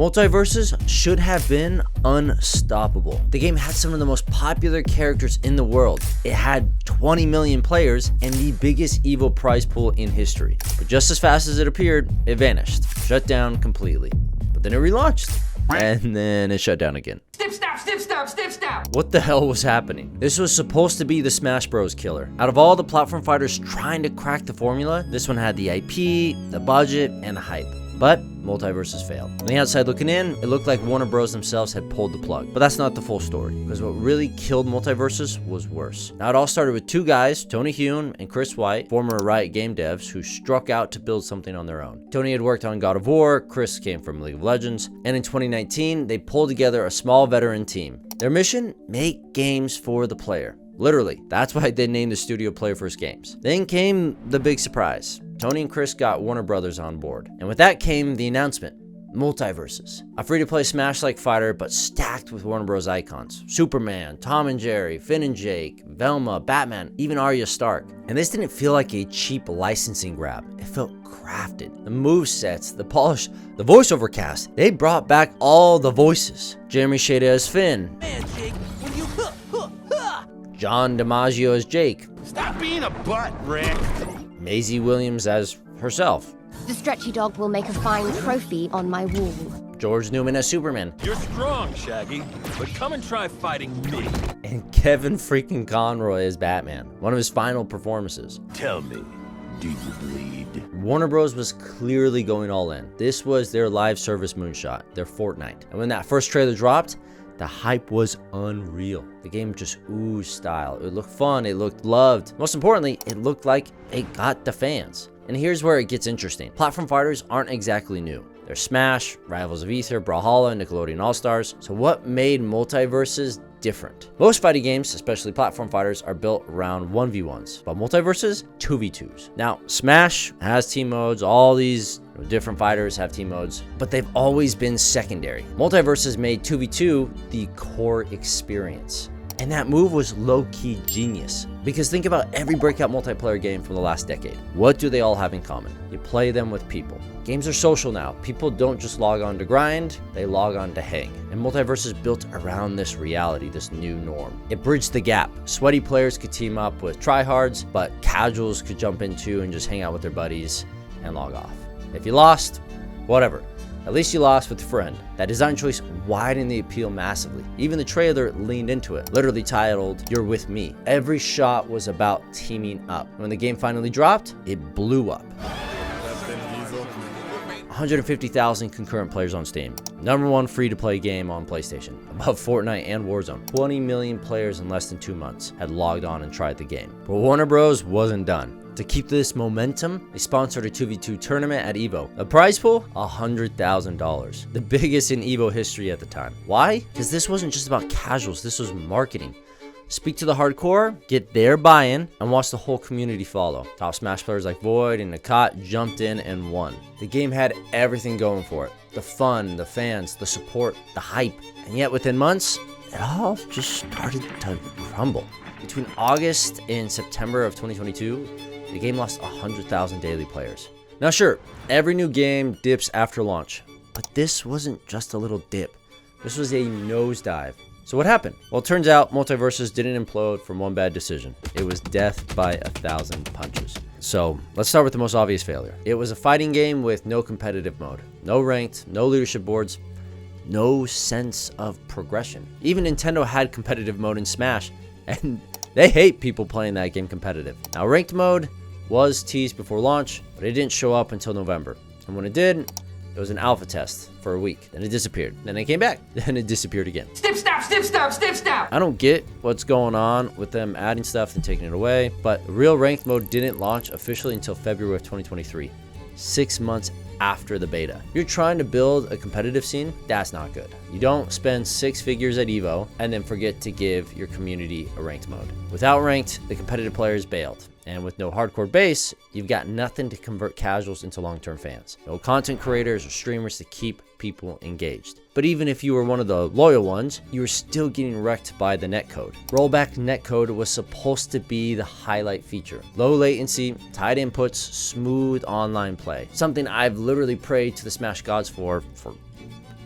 Multiversus should have been unstoppable. The game had some of the most popular characters in the world. It had 20 million players and the biggest EVO prize pool in history. But just as fast as it appeared, it vanished, shut down completely. But then it relaunched, and then it shut down again. Snip, snap, snip, snap, snip, snap. What the hell was happening? This was supposed to be the Smash Bros. Killer. Out of all the platform fighters trying to crack the formula, this one had the IP, the budget, and the hype. But Multiversus failed. On the outside looking in, it looked like Warner Bros. Themselves had pulled the plug. But that's not the full story, because what really killed Multiversus was worse. Now, it all started with two guys, Tony Hune and Chris White, former Riot game devs, who struck out to build something on their own. Tony had worked on God of War, Chris came from League of Legends, and in 2019, they pulled together a small veteran team. Their mission? Make games for the player. Literally, that's why they named the studio Player First Games. Then came the big surprise. Tony and Chris got Warner Brothers on board. And with that came the announcement, Multiversus. A free-to-play Smash-like fighter, but stacked with Warner Bros. Icons. Superman, Tom and Jerry, Finn and Jake, Velma, Batman, even Arya Stark. And this didn't feel like a cheap licensing grab. It felt crafted. The movesets, the polish, the voiceover cast. They brought back all the voices. Jeremy Shada as Finn. Man, Jake, when you John DiMaggio as Jake. Stop being a butt, Rick. Maisie Williams as herself. The stretchy dog will make a fine trophy on my wall. George Newman as Superman. You're strong, Shaggy, but come and try fighting me. And Kevin freaking Conroy as Batman. One of his final performances. Tell me, do you bleed? Warner Bros. Was clearly going all in. This was their live service moonshot, their Fortnite. And when that first trailer dropped, the hype was unreal. The game just oozed style. It looked fun, it looked loved. Most importantly, it looked like it got the fans. And here's where it gets interesting. Platform fighters aren't exactly new. They're Smash, Rivals of Aether, Brawlhalla, Nickelodeon All-Stars. So what made Multiversus different? Most fighting games, especially platform fighters, are built around 1v1s, but Multiversus, 2v2s. Now, Smash has team modes, all these different fighters have team modes, but they've always been secondary. Multiversus made 2v2 the core experience. And that move was low-key genius. Because think about every breakout multiplayer game from the last decade. What do they all have in common? You play them with people. Games are social now. People don't just log on to grind, they log on to hang. And Multiversus is built around this reality, this new norm. It bridged the gap. Sweaty players could team up with tryhards, but casuals could jump into and just hang out with their buddies and log off. If you lost, whatever. At least you lost with a friend. That design choice widened the appeal massively. Even the trailer leaned into it, literally titled, "You're With Me." Every shot was about teaming up. When the game finally dropped, it blew up. 150,000 concurrent players on Steam. #1 free-to-play game on PlayStation, above Fortnite and Warzone. 20 million players in less than 2 months had logged on and tried the game. But Warner Bros. Wasn't done. To keep this momentum, they sponsored a 2v2 tournament at EVO. The prize pool? $100,000. The biggest in EVO history at the time. Why? Because this wasn't just about casuals, this was marketing. Speak to the hardcore, get their buy-in, and watch the whole community follow. Top Smash players like Void and Nakat jumped in and won. The game had everything going for it. The fun, the fans, the support, the hype. And yet within months, it all just started to crumble. Between August and September of 2022, the game lost 100,000 daily players. Now sure, every new game dips after launch, but this wasn't just a little dip. This was a nosedive. So what happened? Well, it turns out Multiversus didn't implode from one bad decision. It was death by 1,000 punches. So let's start with the most obvious failure. It was a fighting game with no competitive mode, no ranked, no leadership boards, no sense of progression. Even Nintendo had competitive mode in Smash, and they hate people playing that game competitive. Now, ranked mode was teased before launch, but it didn't show up until November. And when it did, it was an alpha test for a week. Then it disappeared. Then it came back. Then it disappeared again. Snip, snap, snip, snap, snip, snap. I don't get what's going on with them adding stuff and taking it away, but the real ranked mode didn't launch officially until February of 2023. 6 months after the beta. You're trying to build a competitive scene, that's not good. You don't spend 6 figures at EVO and then forget to give your community a ranked mode. Without ranked, the competitive players bailed. And with no hardcore base, you've got nothing to convert casuals into long-term fans. No content creators or streamers to keep people engaged. But even if you were one of the loyal ones, you were still getting wrecked by the netcode. Rollback netcode was supposed to be the highlight feature. Low latency, tight inputs, smooth online play. Something I've literally prayed to the Smash gods for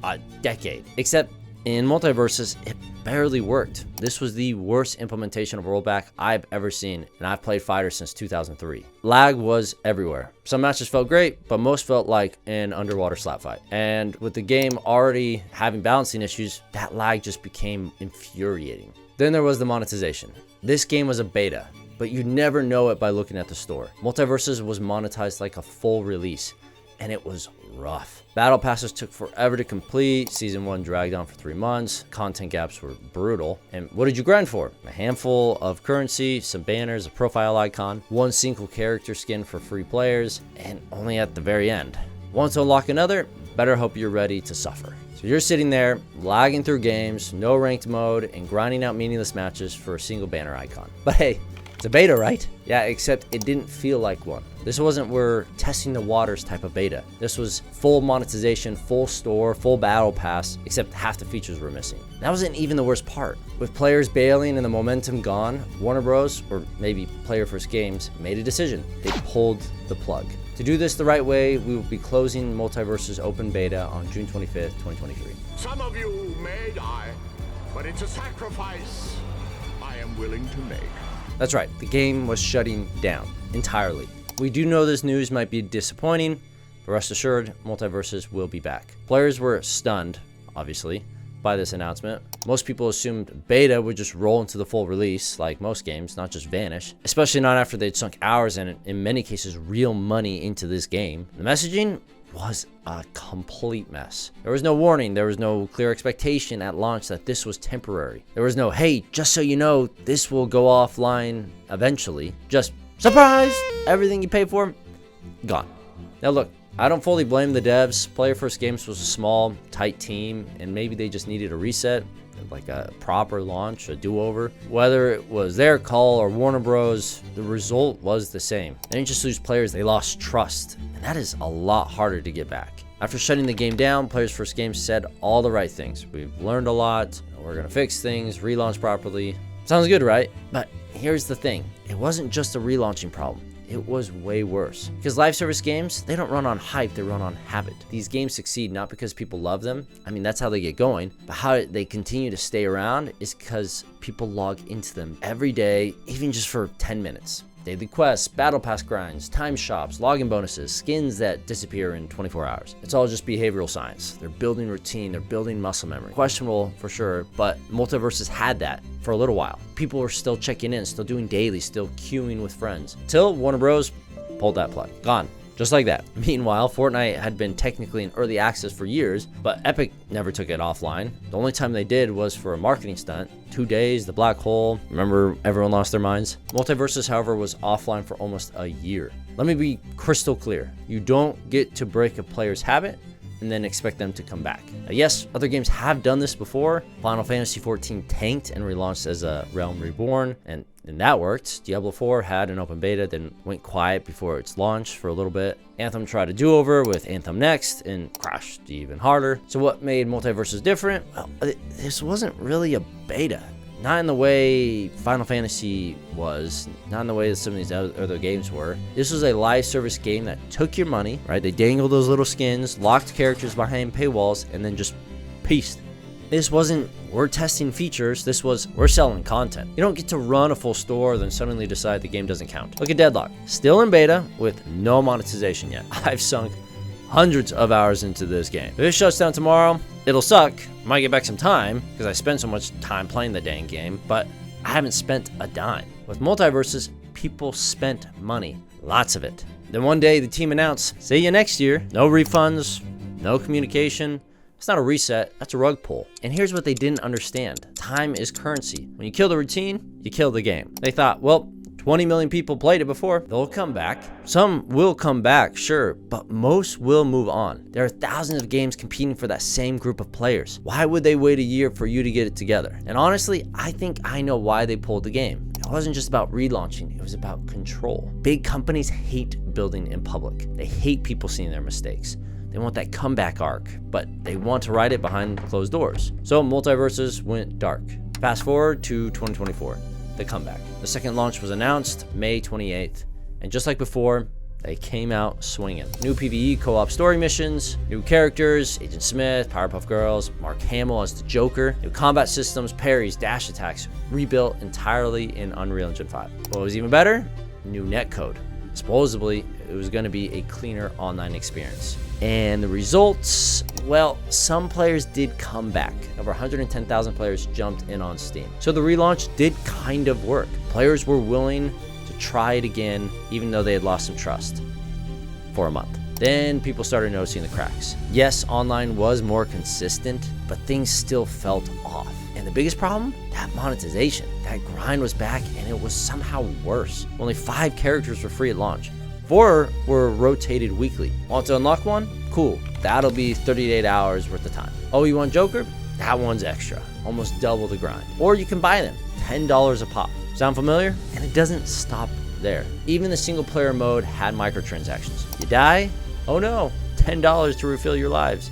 a decade. Except in Multiversus, it barely worked. This was the worst implementation of rollback I've ever seen, and I've played fighters since 2003. Lag was everywhere. Some matches felt great, but most felt like an underwater slap fight. And with the game already having balancing issues, that lag just became infuriating. Then there was the monetization. This game was a beta, but you'd never know it by looking at the store. Multiversus was monetized like a full release, and it was rough. Battle passes took forever to complete. Season 1 dragged on for 3 months. Content gaps were brutal. And what did you grind for? A handful of currency, some banners, a profile icon, one single character skin for free players, and only at the very end. Want to unlock another? Better hope you're ready to suffer. So you're sitting there, lagging through games, no ranked mode, and grinding out meaningless matches for a single banner icon. But hey, it's a beta, right? Yeah, except it didn't feel like one. This wasn't we're testing the waters type of beta. This was full monetization, full store, full battle pass, except half the features were missing. That wasn't even the worst part. With players bailing and the momentum gone, Warner Bros, or maybe Player First Games, made a decision. They pulled the plug. To do this the right way, we will be closing Multiversus open beta on June 25th, 2023. Some of you may die, but it's a sacrifice I am willing to make. That's right, the game was shutting down entirely. We do know this news might be disappointing, but rest assured, Multiversus will be back. Players were stunned, obviously, by this announcement. Most people assumed beta would just roll into the full release, like most games, not just vanish, especially not after they'd sunk hours and, in many cases, real money into this game. The messaging was a complete mess. There was no warning, there was no clear expectation at launch that this was temporary. There was no, hey, just so you know, this will go offline eventually. Just, surprise! Everything you paid for, gone. Now look, I don't fully blame the devs. Player First Games was a small, tight team, and maybe they just needed a reset, like a proper launch, a do-over. Whether it was their call or Warner Bros, the result was the same. They didn't just lose players, they lost trust, and that is a lot harder to get back. After shutting the game down, Players First Games said all the right things. We've learned a lot, we're gonna fix things, relaunch properly. Sounds good, right? But here's the thing, it wasn't just a relaunching problem. It was way worse. Because live service games, they don't run on hype, they run on habit. These games succeed not because people love them. I mean, that's how they get going. But how they continue to stay around is because people log into them every day, even just for 10 minutes. Daily quests, battle pass grinds, time shops, login bonuses, skins that disappear in 24 hours. It's all just behavioral science. They're building routine, they're building muscle memory. Questionable for sure, but Multiversus had that for a little while. People were still checking in, still doing daily, still queuing with friends. Till Warner Bros. Pulled that plug. Gone. Just like that. Meanwhile, Fortnite had been technically in early access for years, but Epic never took it offline. The only time they did was for a marketing stunt. 2 days, the black hole. Remember, everyone lost their minds? Multiversus, however, was offline for almost a year. Let me be crystal clear. You don't get to break a player's habit and then expect them to come back. Now, yes, other games have done this before. Final Fantasy XIV tanked and relaunched as a Realm Reborn, and that worked. Diablo 4 had an open beta, then went quiet before its launch for a little bit. Anthem tried a do-over with Anthem Next and crashed even harder. So what made Multiversus different? Well, this wasn't really a beta. Not in the way Final Fantasy was, not in the way that some of these other games were. This was a live service game that took your money, right? They dangled those little skins, locked characters behind paywalls, and then just pieced. This wasn't, we're testing features, this was, we're selling content. You don't get to run a full store, then suddenly decide the game doesn't count. Look at Deadlock, still in beta with no monetization yet. I've sunk hundreds of hours into this game. If it shuts down tomorrow, it'll suck. Might get back some time because I spent so much time playing the dang game, but I haven't spent a dime. With Multiversus, people spent money, lots of it. Then one day the team announced, see you next year. No refunds, no communication. It's not a reset, that's a rug pull. And here's what they didn't understand. Time is currency. When you kill the routine, you kill the game. They thought, well, 20 million people played it before, they'll come back. Some will come back, sure, but most will move on. There are thousands of games competing for that same group of players. Why would they wait a year for you to get it together? And honestly, I think I know why they pulled the game. It wasn't just about relaunching, it was about control. Big companies hate building in public. They hate people seeing their mistakes. They want that comeback arc, but they want to ride it behind closed doors. So Multiversus went dark. Fast forward to 2024. The comeback. The second launch was announced May 28th, and just like before, they came out swinging. New PvE co-op story missions, new characters, Agent Smith, Powerpuff Girls, Mark Hamill as the Joker, new combat systems, parries, dash attacks, rebuilt entirely in Unreal Engine 5. What was even better? New netcode. Supposedly, it was going to be a cleaner online experience. And the results, well, some players did come back. Over 110,000 players jumped in on Steam. So the relaunch did kind of work. Players were willing to try it again, even though they had lost some trust for a month. Then people started noticing the cracks. Yes, online was more consistent, but things still felt off. And the biggest problem? That monetization. That grind was back, and it was somehow worse. Only 5 characters were free at launch. 4 were rotated weekly. Want to unlock one? Cool. That'll be 38 hours worth of time. Oh, you want Joker? That one's extra. Almost double the grind. Or you can buy them. $10 a pop. Sound familiar? And it doesn't stop there. Even the single player mode had microtransactions. You die? Oh no, $10 to refill your lives.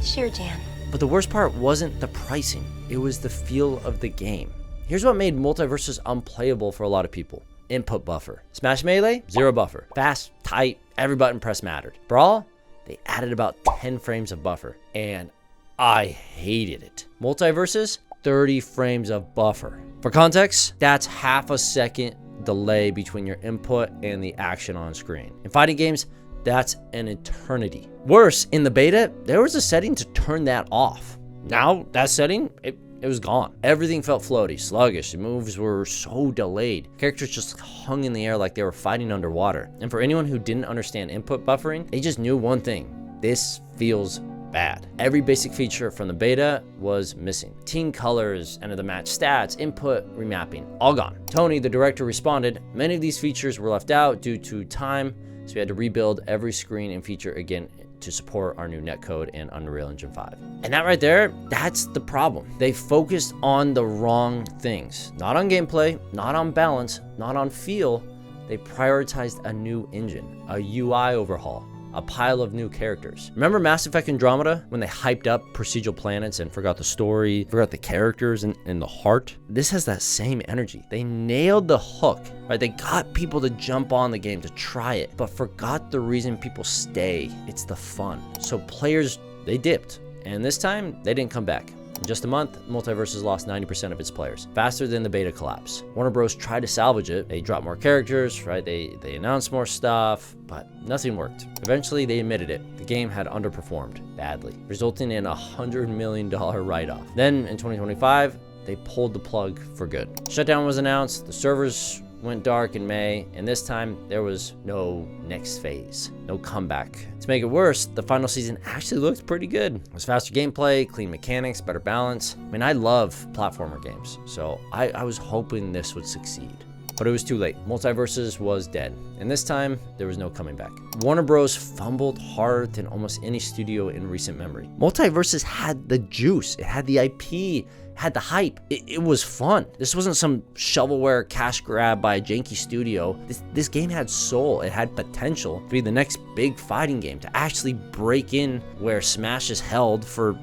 Sure, Jan. But the worst part wasn't the pricing. It was the feel of the game. Here's what made Multiversus unplayable for a lot of people. Input buffer. Smash Melee, 0 buffer. Fast, tight, every button press mattered. Brawl, they added about 10 frames of buffer, and I hated it. Multiversus, 30 frames of buffer. For context, that's half a second delay between your input and the action on screen. In fighting games, that's an eternity. Worse, in the beta, there was a setting to turn that off. Now, that setting, it was gone. Everything felt floaty, sluggish. The moves were so delayed. Characters just hung in the air like they were fighting underwater. And for anyone who didn't understand input buffering, they just knew one thing. This feels bad. Every basic feature from the beta was missing. Team colors, end of the match stats, input, remapping, all gone. Tony, the director, responded, many of these features were left out due to time, so we had to rebuild every screen and feature again to support our new netcode and Unreal Engine 5. And that right there, that's the problem. They focused on the wrong things. Not on gameplay, not on balance, not on feel. They prioritized a new engine, a UI overhaul, a pile of new characters. Remember Mass Effect Andromeda when they hyped up procedural planets and forgot the story, forgot the characters and the heart? This has that same energy. They nailed the hook, right? They got people to jump on the game, to try it, but forgot the reason people stay. It's the fun. So players, they dipped. And this time, they didn't come back. In just a month, Multiversus lost 90% of its players, faster than the beta collapse. Warner Bros. Tried to salvage it. They dropped more characters, right? They announced more stuff, but nothing worked. Eventually, they admitted it. The game had underperformed badly, resulting in a $100 million write-off. Then, in 2025, they pulled the plug for good. Shutdown was announced, the servers went dark in May, and this time there was no next phase, no comeback. To make it worse, the final season actually looked pretty good. It was faster gameplay, clean mechanics, better balance. I mean, I love platformer games, so I was hoping this would succeed. But it was too late. Multiversus was dead, and this time there was no coming back. Warner Bros. Fumbled harder than almost any studio in recent memory. Multiversus had the juice, it had the IP, had the hype. It was fun. This wasn't some shovelware cash grab by a janky studio. This game had soul. It had potential to be the next big fighting game, to actually break in where Smash is held for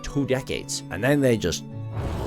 2 decades. And then they just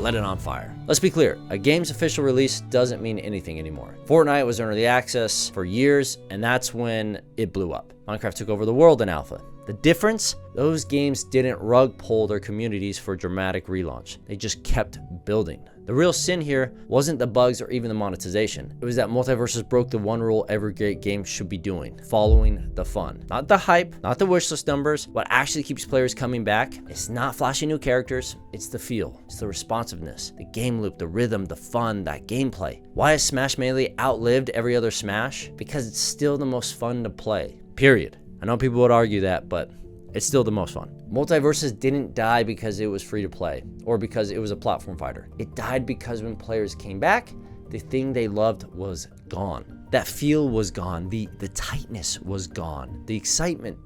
let it on fire. Let's be clear, a game's official release doesn't mean anything anymore. Fortnite was early access for years, and that's when it blew up. Minecraft took over the world in alpha. The difference? Those games didn't rug pull their communities for a dramatic relaunch. They just kept building. The real sin here wasn't the bugs or even the monetization. It was that Multiversus broke the one rule every great game should be doing: following the fun. Not the hype, not the wishlist numbers. What actually keeps players coming back is not flashy new characters, it's the feel, it's the responsiveness, the game loop, the rhythm, the fun, that gameplay. Why has Smash Melee outlived every other Smash? Because it's still the most fun to play, period. I know people would argue that, but it's still the most fun. Multiversus didn't die because it was free to play or because it was a platform fighter. It died because when players came back, the thing they loved was gone. That feel was gone. The tightness was gone. The excitement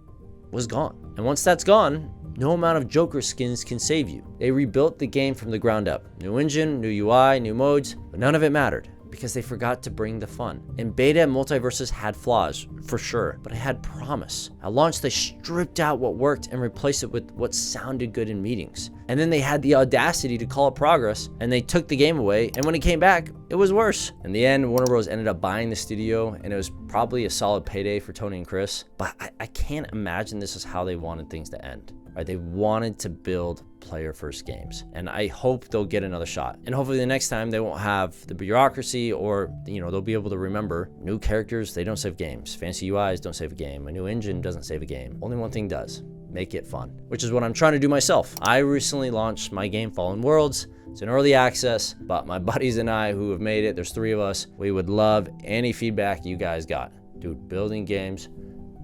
was gone. And once that's gone, no amount of Joker skins can save you. They rebuilt the game from the ground up. New engine, new UI, new modes, but none of it mattered because they forgot to bring the fun. In beta, Multiversus had flaws, for sure, but it had promise. At launch, they stripped out what worked and replaced it with what sounded good in meetings. And then they had the audacity to call it progress, and they took the game away, and when it came back, it was worse. In the end, Warner Bros. Ended up buying the studio, and it was probably a solid payday for Tony and Chris, but I can't imagine this is how they wanted things to end. Right? They wanted to build player-first games, and I hope they'll get another shot. And hopefully the next time they won't have the bureaucracy, or they'll be able to remember new characters, they don't save games. Fancy UIs don't save a game. A new engine doesn't save a game. Only one thing does: make it fun, which is what I'm trying to do myself. I recently launched my game Fallen Worlds. It's in early access, but my buddies and I who have made it, there's 3 of us, we would love any feedback you guys got. Dude, building games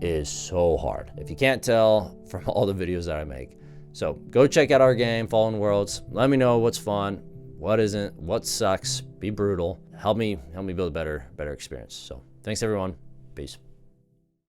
is so hard, if you can't tell from all the videos that I make. So go check out our game, Fallen Worlds. Let me know what's fun, what isn't, what sucks. Be brutal. Help me build a better experience. So thanks everyone. Peace.